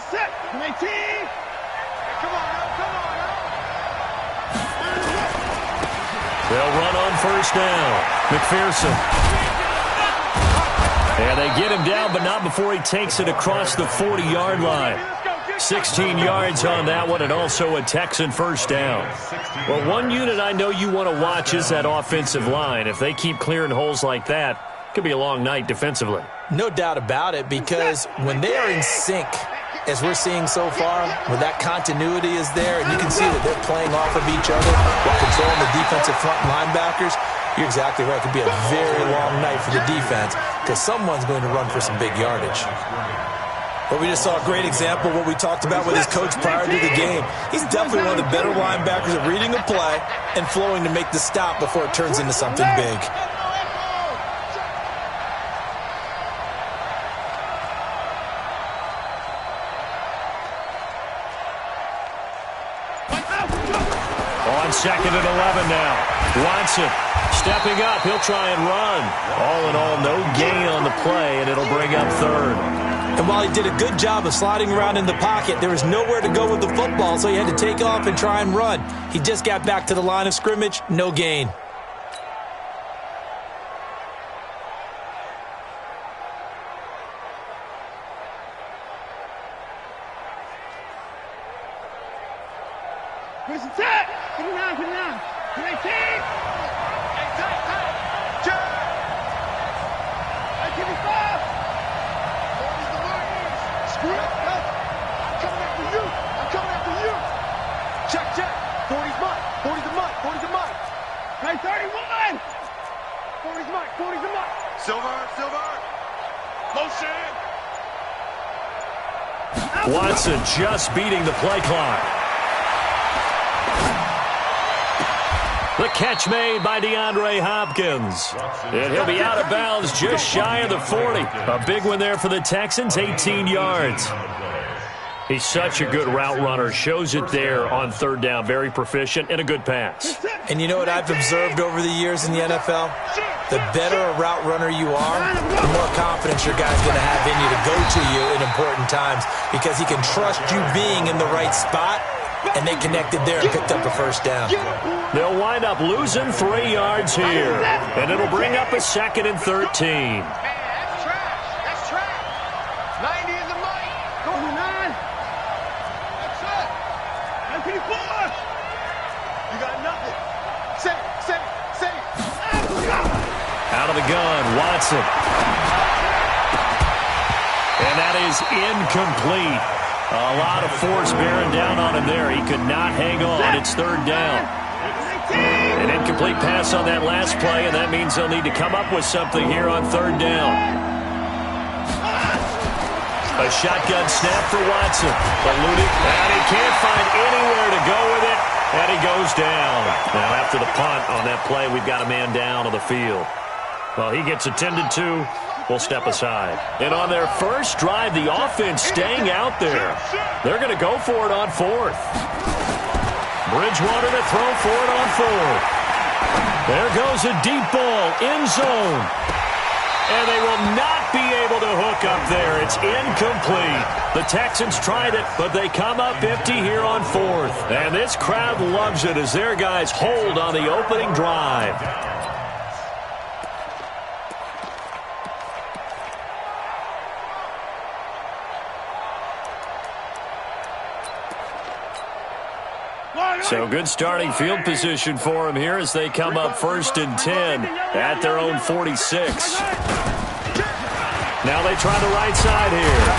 Set. 19. Come on. They'll run on first down. McPherson. And they get him down, but not before he takes it across the 40-yard line. 16 yards on that one, and also a Texan first down. Well, one unit I know you want to watch is that offensive line. If they keep clearing holes like that, it could be a long night defensively. No doubt about it, because when they are in sync, as we're seeing so far, when that continuity is there, and you can see that they're playing off of each other while controlling the defensive front linebackers, you're exactly right. It could be a very long night for the defense because someone's going to run for some big yardage. Well, we just saw a great example of what we talked about with his coach prior to the game. He's definitely one of the better linebackers at reading a play and flowing to make the stop before it turns into something big. On 2nd and 11 now. Watson stepping up. He'll try and run. All in all, no gain on the play, and it'll bring up 3rd. And while he did a good job of sliding around in the pocket, there was nowhere to go with the football, so he had to take off and try and run. He just got back to the line of scrimmage, no gain. Where's the set? 59. 19. Check. 40's mine. 40's the mine. Hey, 31. 40's mine. Silver. Motion. Watson just beating the play clock. The catch made by DeAndre Hopkins. And he'll be out of bounds just shy of the 40. A big one there for the Texans, 18 yards. He's such a good route runner. Shows it there on 3rd down. Very proficient and a good pass. And you know what I've observed over the years in the NFL? The better a route runner you are, the more confidence your guy's going to have in you to go to you in important times because he can trust you being in the right spot, and they connected there and picked up a first down. They'll wind up losing 3 yards here, and it'll bring up a 2nd and 13. That's trash. 90 is the money. 29. That's it. 94. You got nothing. Say. Out of the gun, Watson. And that is incomplete. A lot of force bearing down on him there. He could not hang on. It's 3rd down. An incomplete pass on that last play, and that means they'll need to come up with something here on 3rd down. A shotgun snap for Watson. Eluding, and he can't find anywhere to go with it, and he goes down. Now, after the punt on that play, we've got a man down on the field. Well, he gets attended to. We'll step aside. And on their first drive, the offense staying out there. They're going to go for it on 4th. Bridgewater to throw for it on 4th. There goes a deep ball, end zone. And they will not be able to hook up there. It's incomplete. The Texans tried it, but they come up empty here on 4th. And this crowd loves it as their guys hold on the opening drive. So good starting field position for him here as they come up 1st and 10 at their own 46. Now they try the right side here.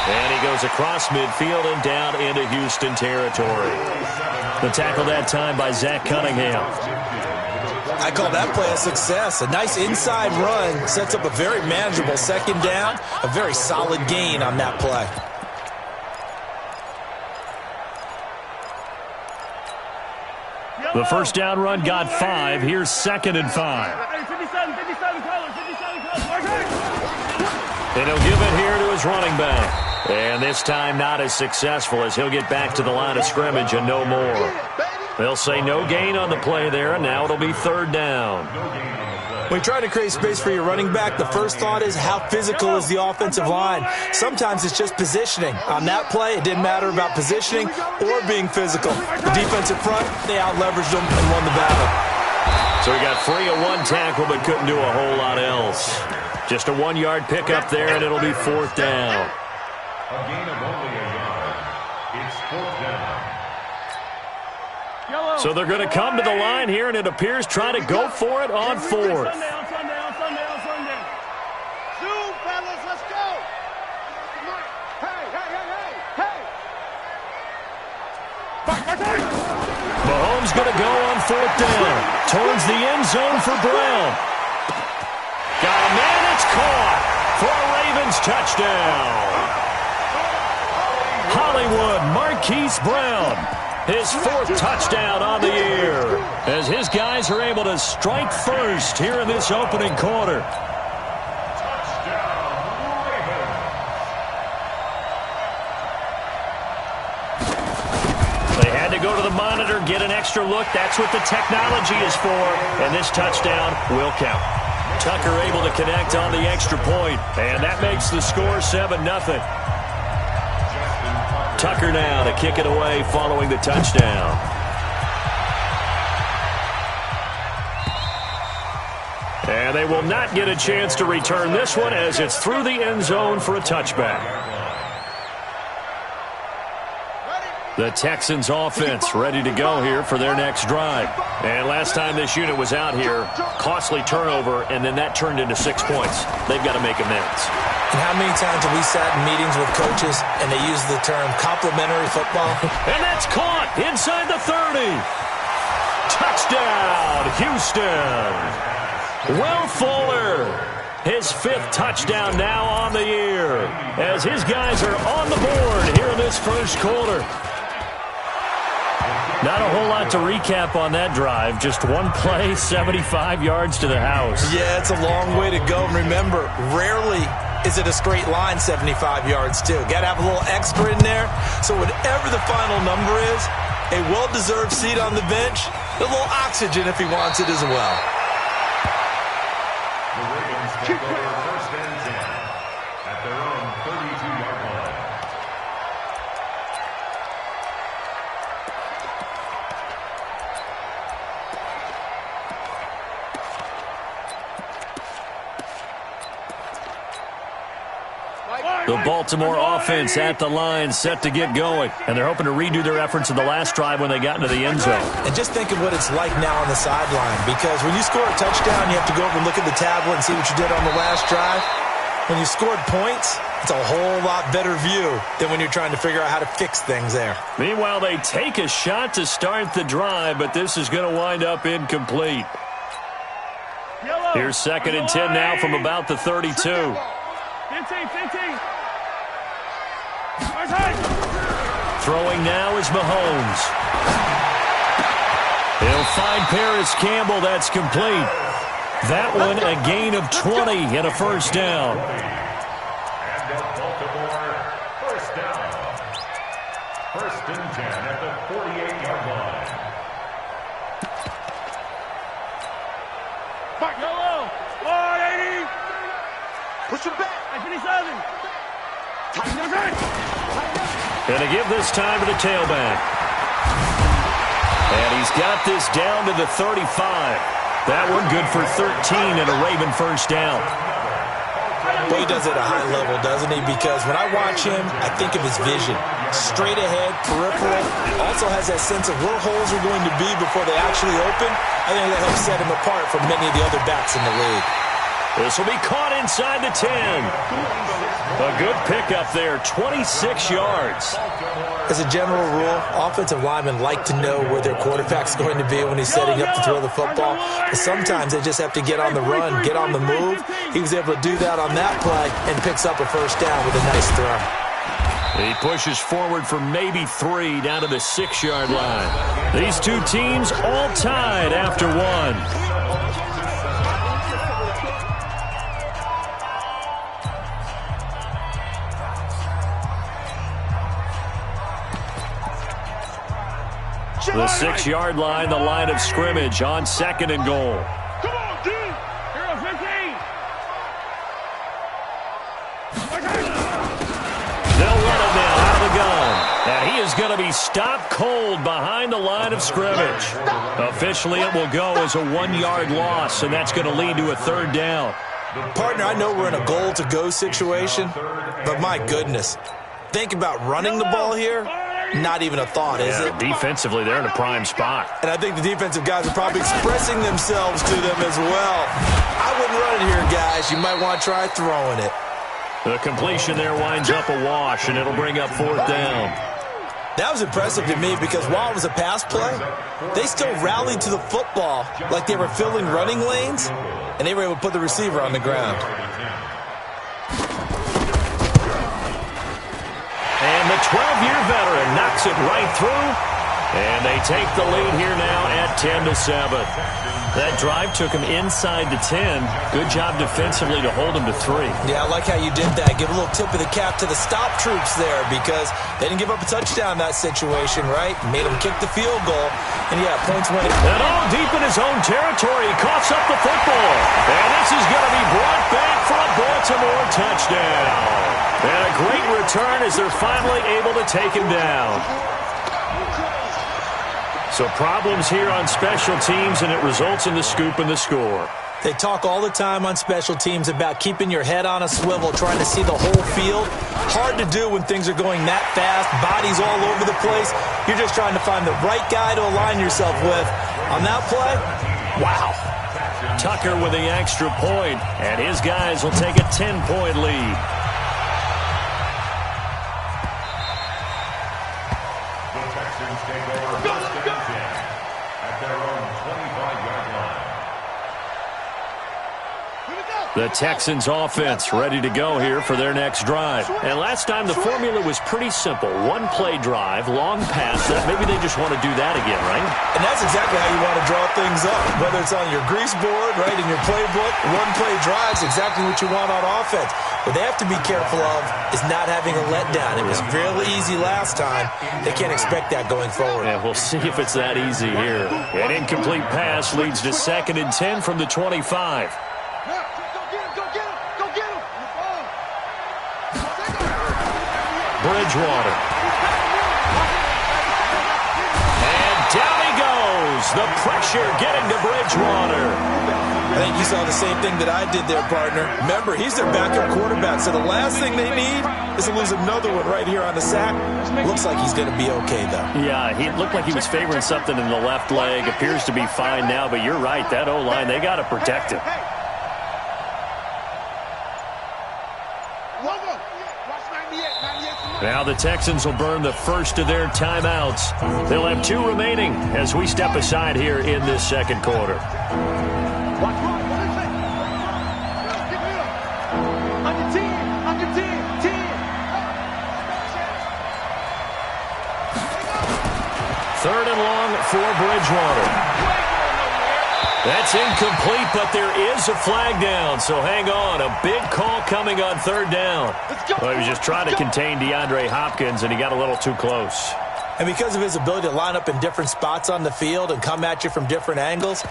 And he goes across midfield and down into Houston territory. The tackle that time by Zach Cunningham. I call that play a success. A nice inside run sets up a very manageable 2nd down. A very solid gain on that play. The first down run got 5. Here's 2nd and 5. And he'll give it here to his running back. And this time not as successful as he'll get back to the line of scrimmage and no more. They'll say no gain on the play there, and now it'll be 3rd down. When you're trying to create space for your running back, the first thought is how physical is the offensive line. Sometimes it's just positioning. On that play, it didn't matter about positioning or being physical. The defensive front, they out-leveraged them and won the battle. So he got free of one tackle but couldn't do a whole lot else. Just a 1-yard pickup there, and it'll be 4th down. A gain of only a yard. It's 4th down. So they're going to come to the line here, and it appears try to go for it on 4th. Sunday. Zoom, fellas, let's go. Hey. Mahomes going to go on 4th down. Towards the end zone for Brown. Got a man, it's caught for a Ravens touchdown. Hollywood Marquise Brown. His 4th touchdown on the year, as his guys are able to strike first here in this opening quarter. They had to go to the monitor, get an extra look. That's what the technology is for, and this touchdown will count. Tucker able to connect on the extra point, and that makes the score 7-0. Tucker now to kick it away following the touchdown. And they will not get a chance to return this one as it's through the end zone for a touchback. The Texans offense ready to go here for their next drive. And last time this unit was out here, costly turnover, and then that turned into 6 points. They've got to make amends. And how many times have we sat in meetings with coaches and they use the term complimentary football? And that's caught inside the 30. Touchdown, Houston. Will Fuller, his 5th touchdown now on the year, as his guys are on the board here in this first quarter. Not a whole lot to recap on that drive. Just one play, 75 yards to the house. Yeah, it's a long way to go. And remember, rarely is it a straight line 75 yards, too. Got to have a little extra in there. So whatever the final number is, a well-deserved seat on the bench, a little oxygen if he wants it as well. The Ravens take over 1st and 10 at their own 32-yard line. The Baltimore offense at the line, set to get going. And they're hoping to redo their efforts in the last drive when they got into the end zone. And just think of what it's like now on the sideline. Because when you score a touchdown, you have to go over and look at the tablet and see what you did on the last drive. When you scored points, it's a whole lot better view than when you're trying to figure out how to fix things there. Meanwhile, they take a shot to start the drive, but this is going to wind up incomplete. Here's 2nd and 10 now from about the 32. 15. Throwing now is Mahomes. He'll find Paris Campbell. That's complete. That one a gain of 20 and a 1st down. And the Baltimore 1st down. 1st and 10 at the 48-yard line. Back yellow. 180. Push it back. 57. Going to give this time to the tailback. And he's got this down to the 35. That one good for 13 and a Raven 1st down. Well, he does it at a high level, doesn't he? Because when I watch him, I think of his vision. Straight ahead, peripheral. Also has that sense of where holes are going to be before they actually open. I think that helps set him apart from many of the other backs in the league. This will be caught inside the 10. A good pickup there, 26 yards. As a general rule, offensive linemen like to know where their quarterback's going to be when he's setting up to throw the football. But sometimes they just have to get on the run, get on the move. He was able to do that on that play and picks up a 1st down with a nice throw. He pushes forward for maybe 3 down to the 6-yard line. These two teams all tied after 1. The 6-yard line, the line of scrimmage on 2nd and goal. Come on, D. Here going to be stopped cold behind the line of scrimmage. Officially, it will go as a 1-yard loss, and that's going to lead to a third down. Partner, I know we're in a goal-to-go situation, but my goodness, think about running the ball here. Not even a thought, is it? Defensively, they're in a prime spot. And I think the defensive guys are probably expressing themselves to them as well. I wouldn't run it here, guys. You might want to try throwing it. The completion there winds up a wash, and it'll bring up fourth down. That was impressive to me because while it was a pass play, they still rallied to the football like they were filling running lanes, and they were able to put the receiver on the ground. And the 12-year veteran knocks it right through, and they take the lead here now at 10-7. That drive took him inside the 10. Good job defensively to hold him to 3. Yeah, I like how you did that. Give a little tip of the cap to the stop troops there because they didn't give up a touchdown in that situation, right? Made them kick the field goal. And, yeah, points went. And all deep in his own territory, he coughs up the football. And this is going to be brought back for a Baltimore touchdown. And a great return as they're finally able to take him down. So problems here on special teams, and it results in the scoop and the score. They talk all the time on special teams about keeping your head on a swivel, trying to see the whole field. Hard to do when things are going that fast, bodies all over the place. You're just trying to find the right guy to align yourself with. On that play, wow. Tucker with the extra point, and his guys will take a 10-point lead. The Texans offense ready to go here for their next drive. And last time the formula was pretty simple. One-play drive, long pass. Maybe they just want to do that again, right? And that's exactly how you want to draw things up. Whether it's on your grease board, right, in your playbook, one-play drive is exactly what you want on offense. What they have to be careful of is not having a letdown. It was fairly easy last time. They can't expect that going forward. Yeah, we'll see if it's that easy here. An incomplete pass leads to 2nd and 10 from the 25. Bridgewater. And down he goes. The pressure getting to Bridgewater. I think you saw the same thing that I did there, partner. Remember, he's their backup quarterback, so the last thing they need is to lose another one right here on the sack. Looks like he's going to be okay, though. Yeah, he looked like he was favoring something in the left leg. Appears to be fine now, but you're right. That O-line, they got to protect him. Now the Texans will burn the first of their timeouts. They'll have 2 remaining as we step aside here in this second quarter. Third and long for Bridgewater. That's incomplete, but there is a flag down, so hang on. A big call coming on third down. Well, he was just trying to contain DeAndre Hopkins, and he got a little too close. And because of his ability to line up in different spots on the field and come at you from different angles,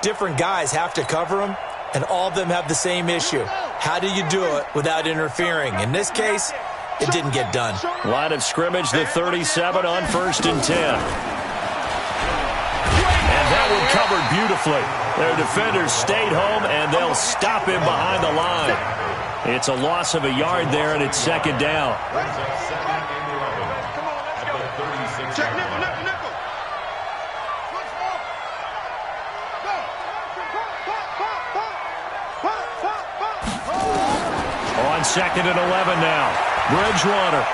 different guys have to cover him, and all of them have the same issue. How do you do it without interfering? In this case, it didn't get done. Line of scrimmage, the 37 on 1st and 10. That one covered beautifully. Their defenders stayed home, and they'll stop him behind the line. It's a loss of a yard there, and it's 2nd down. On 2nd and 11 now. Bridgewater.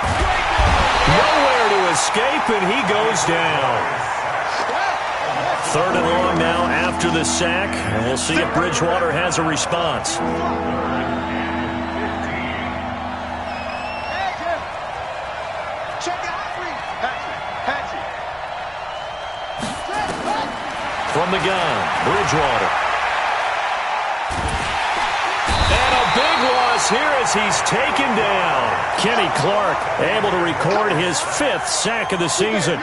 Nowhere to escape, and he goes down. 3rd and long now after the sack, and we'll see if Bridgewater has a response. From the gun, Bridgewater. And a big loss here as he's taken down. Kenny Clark able to record his 5th sack of the season.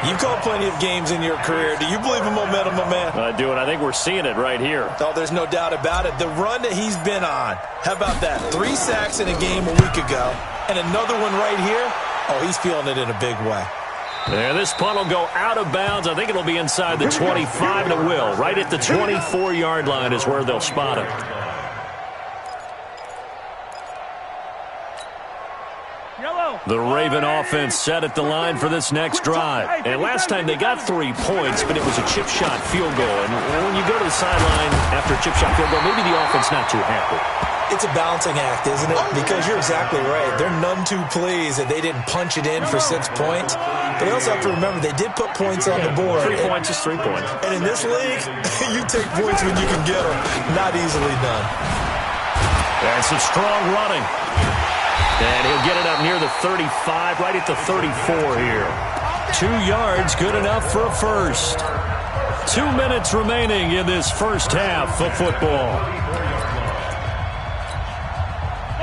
You've called plenty of games in your career. Do you believe in momentum, my man? I do, and I think we're seeing it right here. Oh, there's no doubt about it. The run that he's been on. How about that? 3 sacks in a game a week ago, and another one right here. Oh, he's feeling it in a big way. And this punt will go out of bounds. I think it'll be inside the 25, and it will. Right at the 24-yard line is where they'll spot it. The Raven offense set at the line for this next drive. And last time they got 3 points, but it was a chip shot field goal. And when you go to the sideline after a chip shot field goal, maybe the offense not too happy. It's a balancing act, isn't it? Because you're exactly right. They're none too pleased that they didn't punch it in for 6 points. But you also have to remember they did put points on the board. 3 points is 3 points. And in this league, you take points when you can get them. Not easily done. And some strong running. And he'll get it up near the 35, right at the 34 here. 2 yards, good enough for a first. 2 minutes remaining in this first half of football.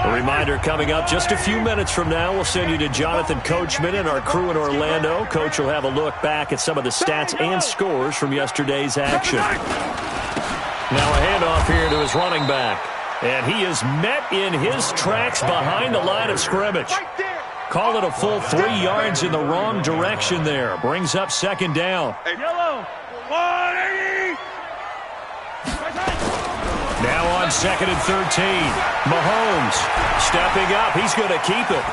A reminder coming up just a few minutes from now. We'll send you to Jonathan Coachman and our crew in Orlando. Coach will have a look back at some of the stats and scores from yesterday's action. Now a handoff here to his running back. And he is met in his tracks behind the line of scrimmage. Call it a full 3 yards in the wrong direction there. Brings up second down. Yellow. 180. Now on second and 13. Mahomes stepping up. He's going to keep it.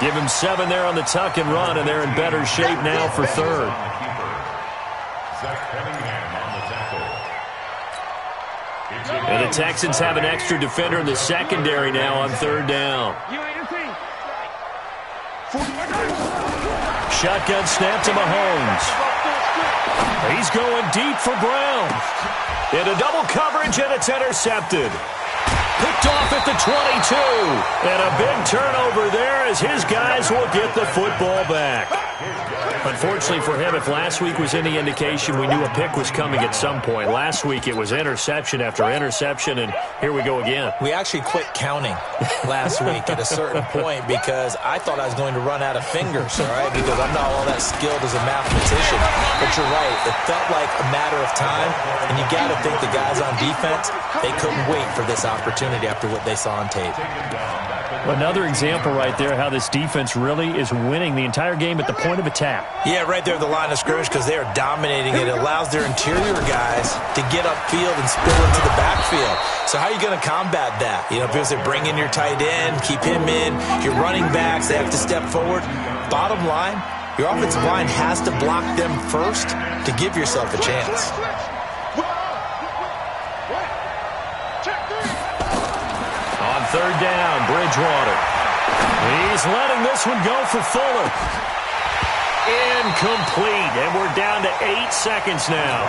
Give him 7 there on the tuck and run, and they're in better shape now for third. And the Texans have an extra defender in the secondary now on third down. Shotgun snap to Mahomes. He's going deep for Brown. Into double coverage, and it's intercepted. Picked off at the 22. And a big turnover there as his guys will get the football back. Unfortunately for him, if last week was any indication, we knew a pick was coming at some point. Last week it was interception after interception, and here we go again. We actually quit counting last week at a certain point because I thought I was going to run out of fingers, all right, because I'm not all that skilled as a mathematician. But you're right. It felt like a matter of time, and you got to think the guys on defense, they couldn't wait for this opportunity after what they saw on tape. Another example right there how this defense really is winning the entire game at the point of attack. Yeah, right there at the line of scrimmage because they are dominating it. It allows their interior guys to get upfield and spill into the backfield. So how are you going to combat that? You know, because they bring in your tight end, keep him in. Your running backs, they have to step forward. Bottom line, your offensive line has to block them first to give yourself a chance. On third down, Bridgewater. He's letting this one go for Fuller. Incomplete, and we're down to 8 seconds now.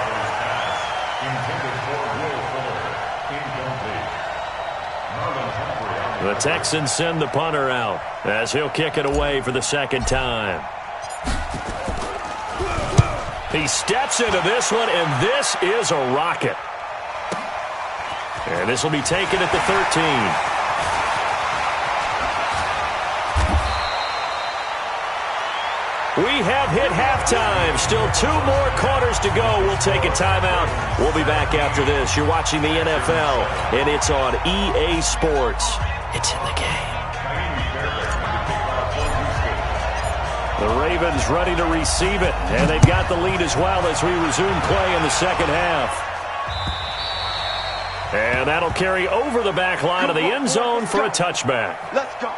The Texans send the punter out as he'll kick it away for the second time. He steps into this one, and this is a rocket. And this will be taken at the 13. We have hit halftime. Still 2 more quarters to go. We'll take a timeout. We'll be back after this. You're watching the NFL, and it's on EA Sports. It's in the game. The Ravens ready to receive it, and they've got the lead as well as we resume play in the second half. And that'll carry over the back line of the end zone for a touchback. Let's go.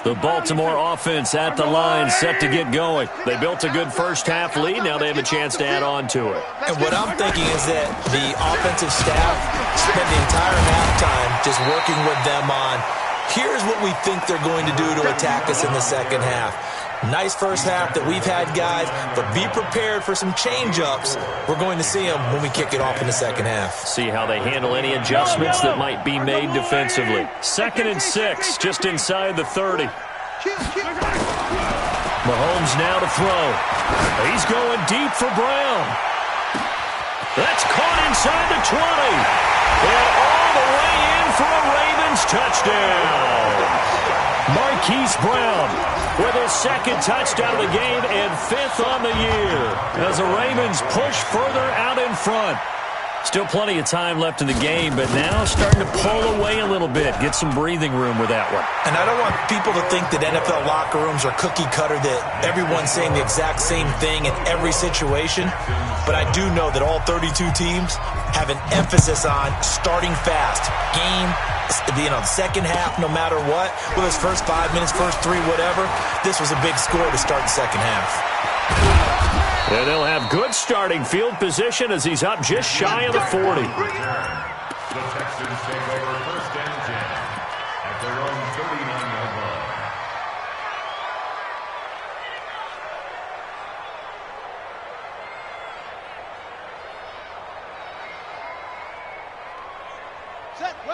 The Baltimore offense at the line, set to get going. They built a good first-half lead. Now they have a chance to add on to it. And what I'm thinking is that the offensive staff spent the entire halftime just working with them on, here's what we think they're going to do to attack us in the second half. Nice first half that we've had, guys, but be prepared for some change-ups. We're going to see them when we kick it off in the second half. See how they handle any adjustments that might be made defensively. 2nd and 6, just inside the 30. Mahomes now to throw. He's going deep for Brown. That's caught inside the 20. And all the way in for a Ravens touchdown. Marquise Brown with his second touchdown of the game and 5th on the year as the Ravens push further out in front. Still plenty of time left in the game, but now starting to pull away a little bit. Get some breathing room with that one. And I don't want people to think that NFL locker rooms are cookie cutter, that everyone's saying the exact same thing in every situation. But I do know that all 32 teams have an emphasis on starting fast. Game, the second half, no matter what, whether it's first 5 minutes, first 3, whatever, this was a big score to start the second half. And they'll have good starting field position as he's up just shy of the 40. The Texans take over 1st and 10 at their own 39-yard line.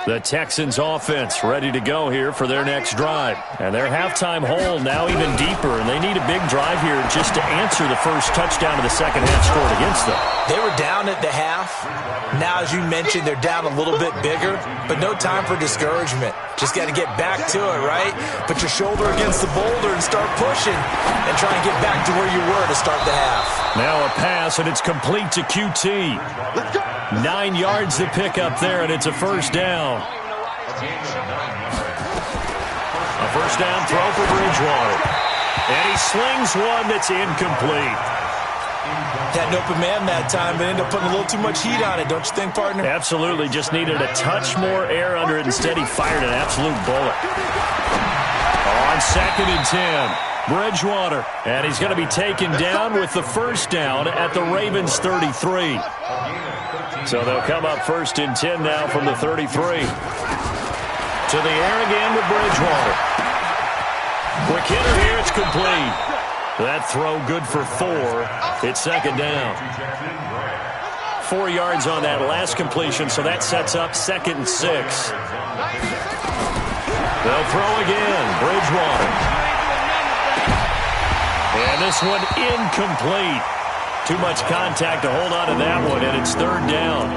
The Texans offense ready to go here for their next drive. And their halftime hole now even deeper, and they need a big drive here just to answer the first touchdown of the second half scored against them. They were down at the half. Now, as you mentioned, they're down a little bit bigger, but no time for discouragement. Just got to get back to it, right? Put your shoulder against the boulder and start pushing and try and get back to where you were to start the half. Now a pass, and it's complete to QT. 9 yards to pick up there, and it's a first down. A first down throw for Bridgewater. And he slings one that's incomplete. Had an open man that time, but ended up putting a little too much heat on it, don't you think, partner? Absolutely. Just needed a touch more air under it. Instead, he fired an absolute bullet. On 2nd and 10, Bridgewater. And he's going to be taken down with the first down at the Ravens' 33. So they'll come up 1st and 10 now from the 33. To the air again with Bridgewater. Quick hitter here, it's complete. That throw good for 4. It's 2nd down. 4 yards on that last completion, so that sets up 2nd and 6. They'll throw again. Bridgewater. And this one incomplete. Too much contact to hold on to that one, and it's 3rd down.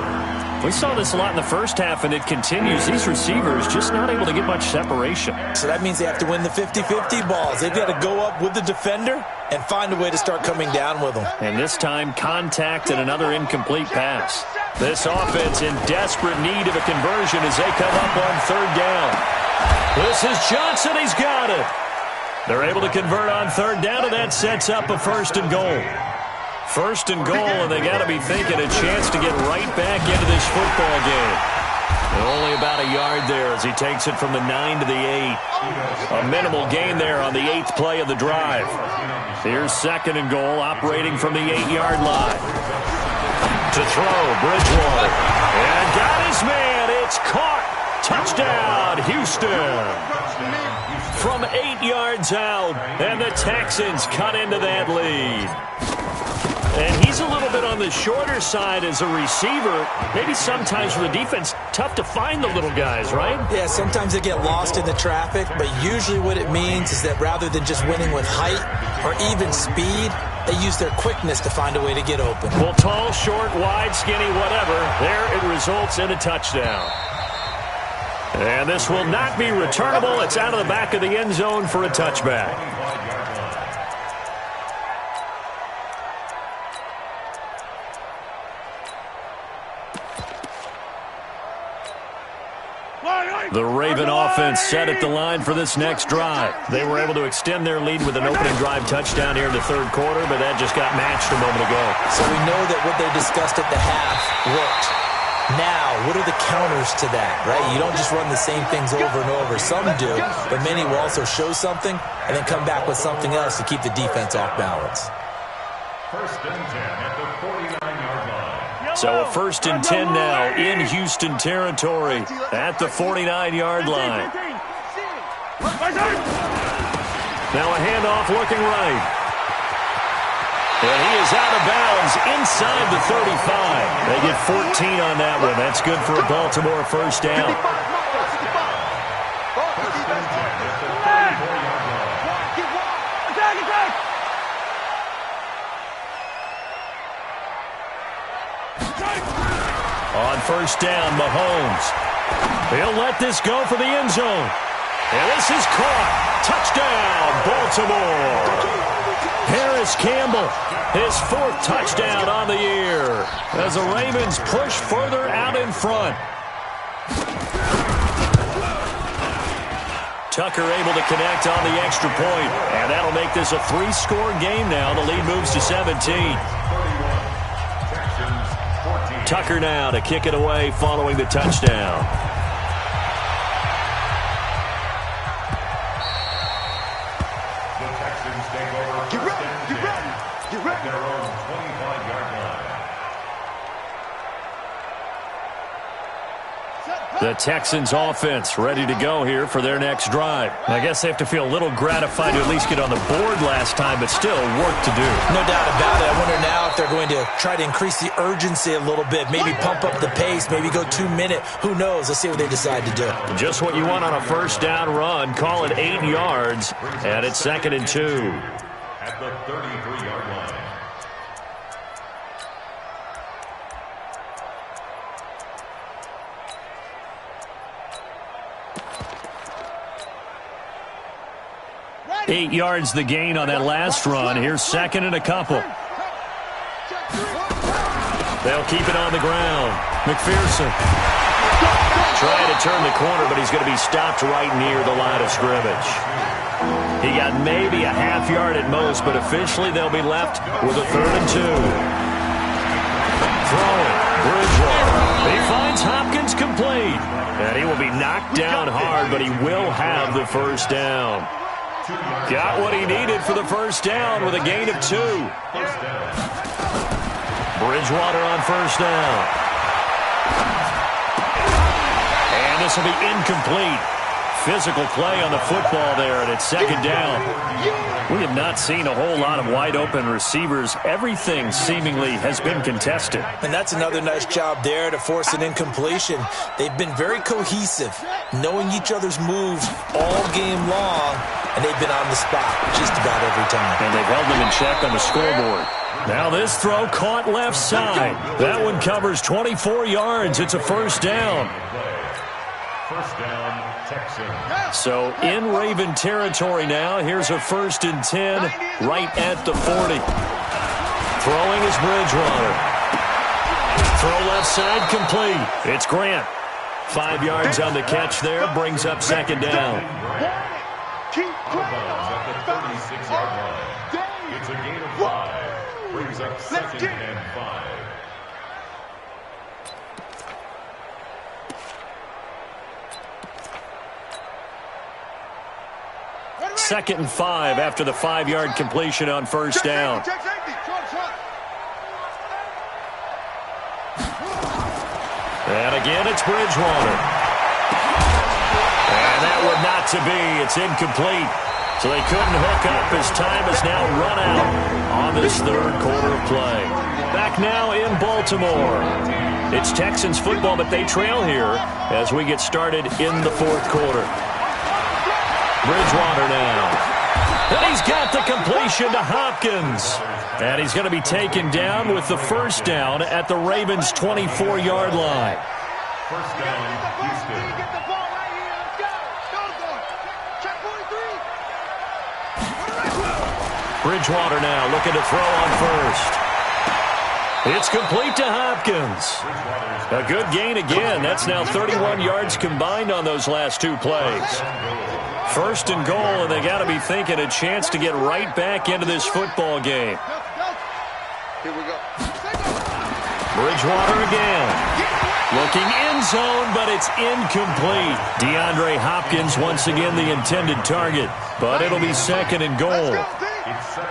We saw this a lot in the first half, and it continues. These receivers just not able to get much separation. So that means they have to win the 50-50 balls. They've got to go up with the defender and find a way to start coming down with them. And this time, contact and another incomplete pass. This offense in desperate need of a conversion as they come up on 3rd down. This is Johnson. He's got it. They're able to convert on 3rd down, and that sets up a 1st and goal. 1st and goal, and they got to be thinking a chance to get right back into this football game. And only about a yard there as he takes it from the 9 to the 8. A minimal gain there on the 8th play of the drive. Here's 2nd and goal, operating from the 8-yard line. To throw, Bridgewater. And got his man. It's caught. Touchdown, Houston. From 8 yards out, and the Texans cut into that lead. And he's a little bit on the shorter side as a receiver. Maybe sometimes for the defense, tough to find the little guys, right? Yeah, sometimes they get lost in the traffic, but usually what it means is that rather than just winning with height or even speed, they use their quickness to find a way to get open. Well, tall, short, wide, skinny, whatever, there it results in a touchdown. And this will not be returnable. It's out of the back of the end zone for a touchback. The Raven offense set at the line for this next drive. They were able to extend their lead with an opening drive touchdown here in the 3rd quarter, but that just got matched a moment ago. So we know that what they discussed at the half worked. Now, what are the counters to that, right? You don't just run the same things over and over. Some do, but many will also show something and then come back with something else to keep the defense off balance. 1st and 10 at the 49-yard line. So a 1st and 10 now in Houston territory at the 49-yard line. Now a handoff looking right. And he is out of bounds inside the 35. They get 14 on that one. That's good for a Baltimore first down. On 1st down, Mahomes. He'll let this go for the end zone. And this is caught. Touchdown, Baltimore. Harris Campbell, his 4th touchdown on the year as the Ravens push further out in front. Tucker able to connect on the extra point, and that'll make this a 3-score game now. The lead moves to 17. Tucker now to kick it away following the touchdown. The Texans offense ready to go here for their next drive. I guess they have to feel a little gratified to at least get on the board last time, but still work to do. No doubt about it. I wonder now if they're going to try to increase the urgency a little bit, maybe pump up the pace, maybe go 2-minute. Who knows? Let's see what they decide to do. Just what you want on a first down run. Call it 8 yards, and it's 2nd and 2. At the 33-yard line. Eight yards the gain on that last run. Here's 2nd and a couple. They'll keep it on the ground. McPherson trying to turn the corner, but he's going to be stopped right near the line of scrimmage. He got maybe a half yard at most, but officially they'll be left with a 3rd and 2. Throwing, Bridgewater. He finds Hopkins complete. And he will be knocked down hard, but he will have the first down. Got what he needed for the first down with a gain of 2. Bridgewater on first down. And this will be incomplete. Physical play on the football there, and it's 2nd down. We have not seen a whole lot of wide-open receivers. Everything seemingly has been contested. And that's another nice job there to force an incompletion. They've been very cohesive, knowing each other's moves all game long, and they've been on the spot just about every time. And they've held them in check on the scoreboard. Now this throw caught left side. That one covers 24 yards. It's a first down. First down, Texans. So in Raven territory now. Here's a 1st and 10 right at the 40. Throwing is Bridgewater. Throw left side complete. It's Grant. 5 yards on the catch there. Brings up 2nd down. Out of bounds at the 36-yard line. It's a gain of 5. Brings up 2nd and 5. 2nd and 5 after the 5-yard completion on first down. And again, it's Bridgewater. And that would not to be. It's incomplete. So they couldn't hook up as time has now run out on this 3rd quarter of play. Back now in Baltimore. It's Texans football, but they trail here as we get started in the 4th quarter. Bridgewater now. And he's got the completion to Hopkins. And he's going to be taken down with the first down at the Ravens' 24-yard line. First down, Houston. Bridgewater now looking to throw on first. It's complete to Hopkins. A good gain again. That's now 31 yards combined on those last 2 plays. 1st and goal, and they got to be thinking a chance to get right back into this football game. Here we go. Bridgewater again. Looking end zone, but it's incomplete. DeAndre Hopkins once again the intended target, but it'll be 2nd and goal.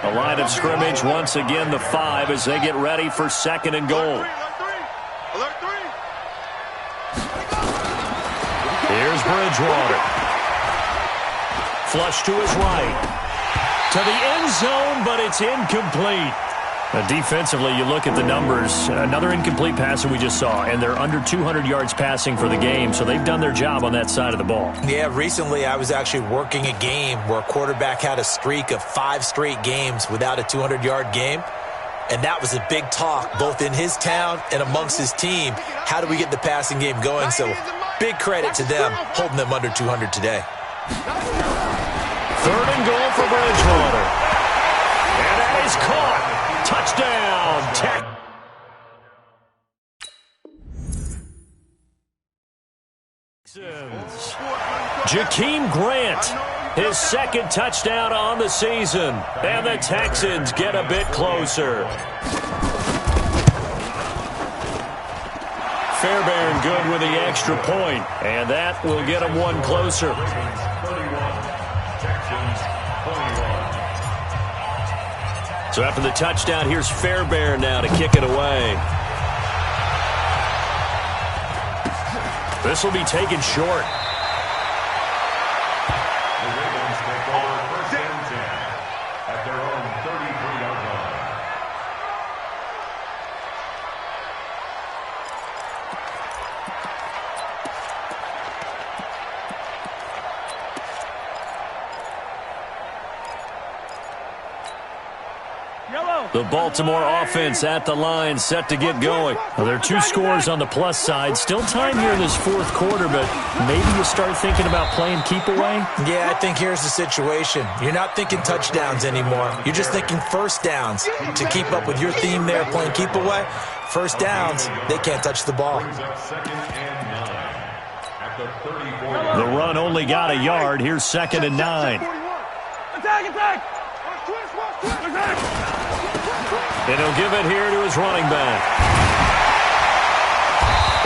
A line of scrimmage once again the 5 as they get ready for 2nd and goal. Here's Bridgewater. Flush to his right. To the end zone, but it's incomplete. Defensively, you look at the numbers. Another incomplete pass that we just saw, and they're under 200 yards passing for the game, so they've done their job on that side of the ball. Yeah, recently I was actually working a game where a quarterback had a streak of 5 straight games without a 200-yard game, and that was a big talk both in his town and amongst his team. How do we get the passing game going? So big credit to them holding them under 200 today. Third and goal for Bridgewater. And that is caught. Touchdown. Texans. Jakeem Grant, his second touchdown on the season. And the Texans get a bit closer. Fairbairn good with the extra point, and that will get him one closer. So after the touchdown, here's Fairbairn now to kick it away. This will be taken short. The Ravens take over first and 10 at their own 33-yard line. The Baltimore offense at the line, set to get going. Well, there are two scores on the plus side. Still time here in this fourth quarter, but maybe you start thinking about playing keep away? Yeah, I think here's the situation. You're not thinking touchdowns anymore. You're just thinking first downs. To keep up with your theme there, playing keep away, first downs, they can't touch the ball. The run only got a yard. Here's 2nd and 9. Attack! And he'll give it here to his running back.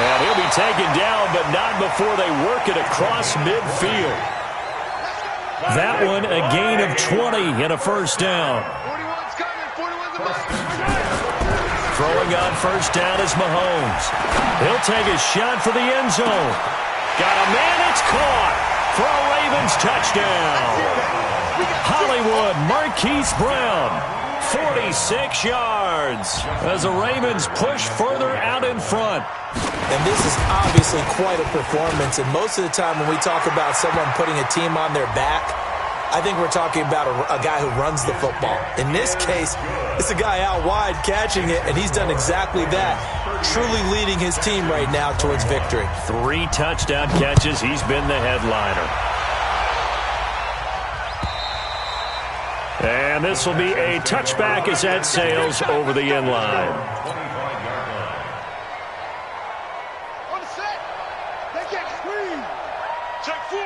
And he'll be taken down, but not before they work it across midfield. That one, a gain of 20 and a first down. Throwing on first down is Mahomes. He'll take a shot for the end zone. Got a man, it's caught for a Ravens touchdown. Hollywood Marquise Brown, 46 yards as the Ravens push further out in front. And this is obviously quite a performance, and most of the time when we talk about someone putting a team on their back, I think we're talking about a guy who runs the football. In this case, it's a guy out wide catching it, and he's done exactly that, truly leading his team right now towards victory. 3 touchdown catches. He's been the headliner. And this will be a touchback as that sails over the end line. On the set. They can't screen. Check 4.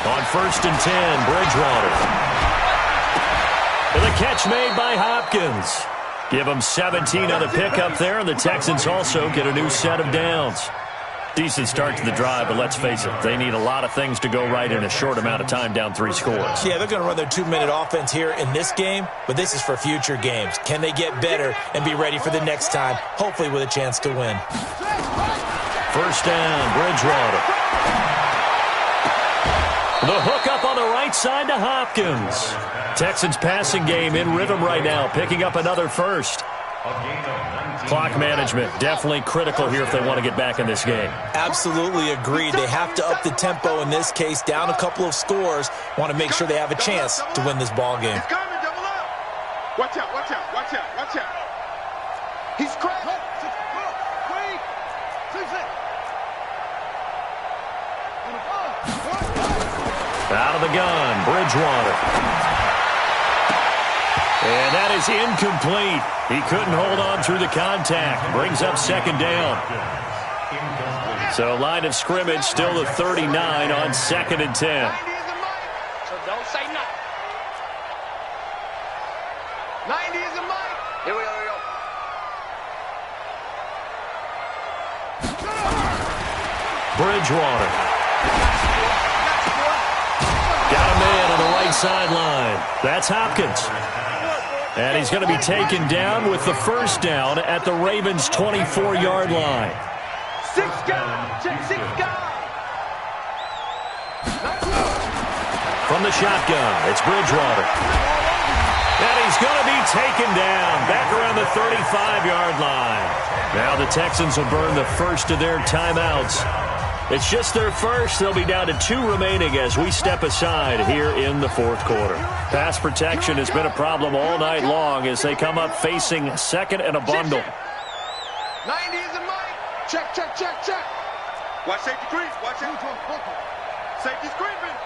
On 1st and 10, Bridgewater. And the catch made by Hopkins. Give them 17 on the pickup there, and the Texans also get a new set of downs. Decent start to the drive, but let's face it, they need a lot of things to go right in a short amount of time, down 3 scores. Yeah, they're going to run their 2-minute offense here in this game, but this is for future games. Can they get better and be ready for the next time, hopefully with a chance to win? First down, Bridgewater. The hook up on the right side to Hopkins. Texans passing game in rhythm right now, picking up another first. Clock management definitely critical here if they want to get back in this game. Absolutely agreed. They have to up the tempo in this case, down a couple of scores. Want to make sure they have a chance to win this ball game. He's coming, double up. Watch out. He's cracked. Out of the gun, Bridgewater. And that is incomplete. He couldn't hold on through the contact. Brings up 2nd down. So line of scrimmage still the 39 on 2nd and 10. So don't say nothing. 90 is a mic. Here we go. Bridgewater. Got a man on the right sideline. That's Hopkins. And he's going to be taken down with the first down at the Ravens' 24-yard line. 6 guys. Check 6 guys. From the shotgun, it's Bridgewater. And he's going to be taken down back around the 35-yard line. Now the Texans will burn the first of their timeouts. It's just their first. They'll be down to 2 remaining as we step aside here in the fourth quarter. Pass protection has been a problem all night long as they come up facing 2nd and a bundle. 90s and Mike. Check, check, check, check. Watch safety creep. Watch safety creep. Safety's creeping.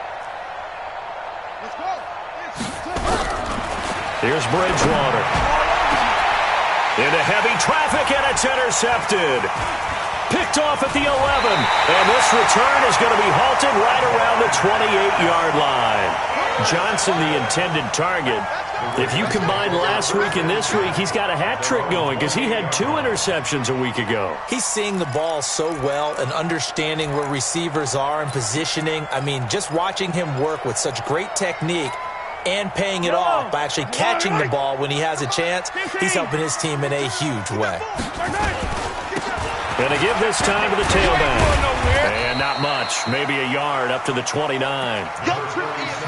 Let's go. Here's Bridgewater. Into heavy traffic, and it's intercepted. Picked off at the 11. And this return is going to be halted right around the 28-yard line. Johnson, the intended target. If you combine last week and this week, he's got a hat trick going because he had 2 interceptions a week ago. He's seeing the ball so well and understanding where receivers are and positioning. I mean, just watching him work with such great technique and paying it off by actually catching the ball when he has a chance, he's helping his team in a huge way. Going to give this time to the tailback. And not much. Maybe a yard up to the 29.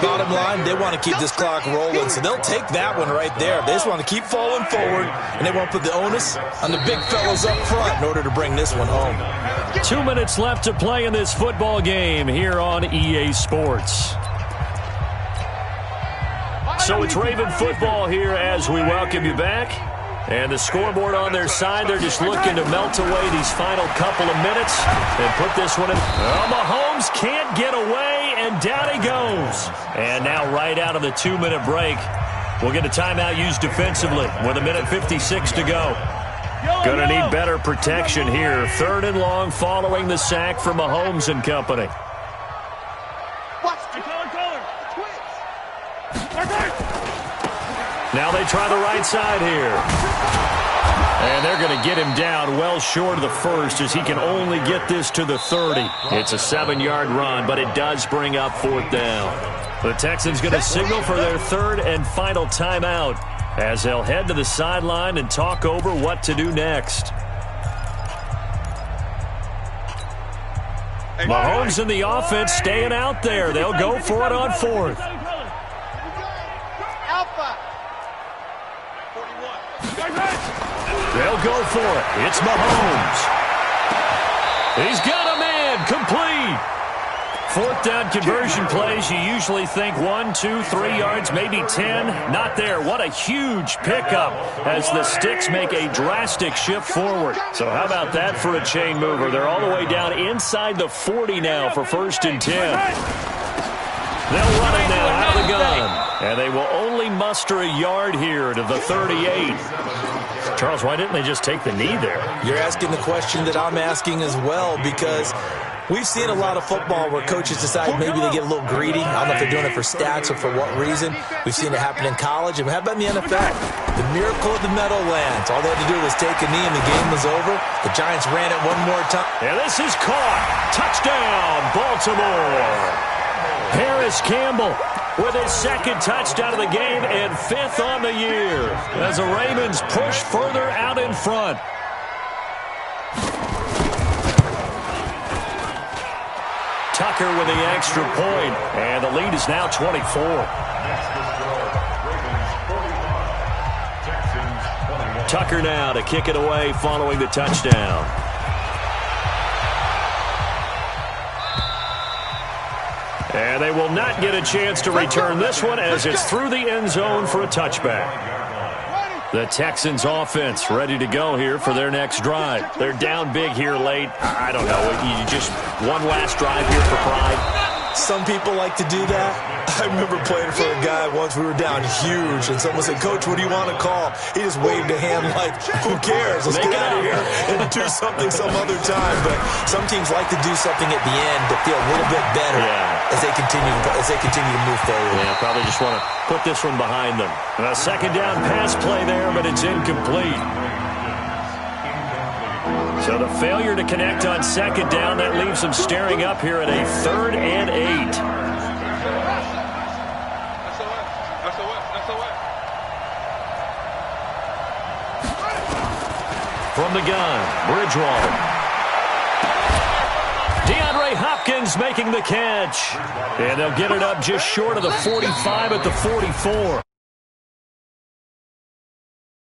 Bottom line, they want to keep this clock rolling, so they'll take that one right there. They just want to keep falling forward, and they want to put the onus on the big fellas up front in order to bring this one home. 2 minutes left to play in this football game here on EA Sports. So it's Raven football here as we welcome you back. And the scoreboard on their side, they're just looking to melt away these final couple of minutes and put this one in. Oh, Mahomes can't get away, and down he goes. And now right out of the 2-minute break, we'll get a timeout used defensively with 1:56 to go. Going to need better protection here. 3rd and long following the sack from Mahomes and company. Now they try the right side here. And they're going to get him down well short of the first as he can only get this to the 30. It's a 7-yard run, but it does bring up 4th down. The Texans going to signal for their 3rd and final timeout as they'll head to the sideline and talk over what to do next. Mahomes and the offense staying out there. They'll go for it on 4th. They'll go for it. It's Mahomes. He's got a man. Complete. 4th down conversion plays, you usually think 1, 2, 3 yards, maybe 10. Not there. What a huge pickup as the Sticks make a drastic shift forward. So how about that for a chain mover? They're all the way down inside the 40 now for 1st and 10. They'll run it now out of the gun. And they will only muster a yard here to the 38. Charles, why didn't they just take the knee there? You're asking the question that I'm asking as well, because we've seen a lot of football where coaches decide maybe they get a little greedy. I don't know if they're doing it for stats or for what reason. We've seen it happen in college, and how about in the NFL? The miracle of the Meadowlands. All they had to do was take a knee and the game was over. The Giants ran it one more time. And this is caught. Touchdown, Baltimore. Harris Campbell with his 2nd touchdown of the game and 5th on the year as the Ravens push further out in front. Tucker with the extra point, and the lead is now 24. Tucker now to kick it away following the touchdown. And they will not get a chance to return this one as it's through the end zone for a touchback. The Texans offense ready to go here for their next drive. They're down big here late. I don't know. You just one last drive here for pride. Some people like to do that. I remember playing for a guy once. We were down huge, and someone said, "Coach, what do you want to call?" He just waved a hand like, "Who cares? Let's get out of here and do something some other time." But some teams like to do something at the end to feel a little bit better as they continue to move forward. Yeah, probably just want to put this one behind them. A 2nd down pass play there, but it's incomplete. So the failure to connect on 2nd down, that leaves them staring up here at a 3rd and 8. From the gun, Bridgewater. DeAndre Hopkins making the catch. And they'll get it up just short of the 45 at the 44.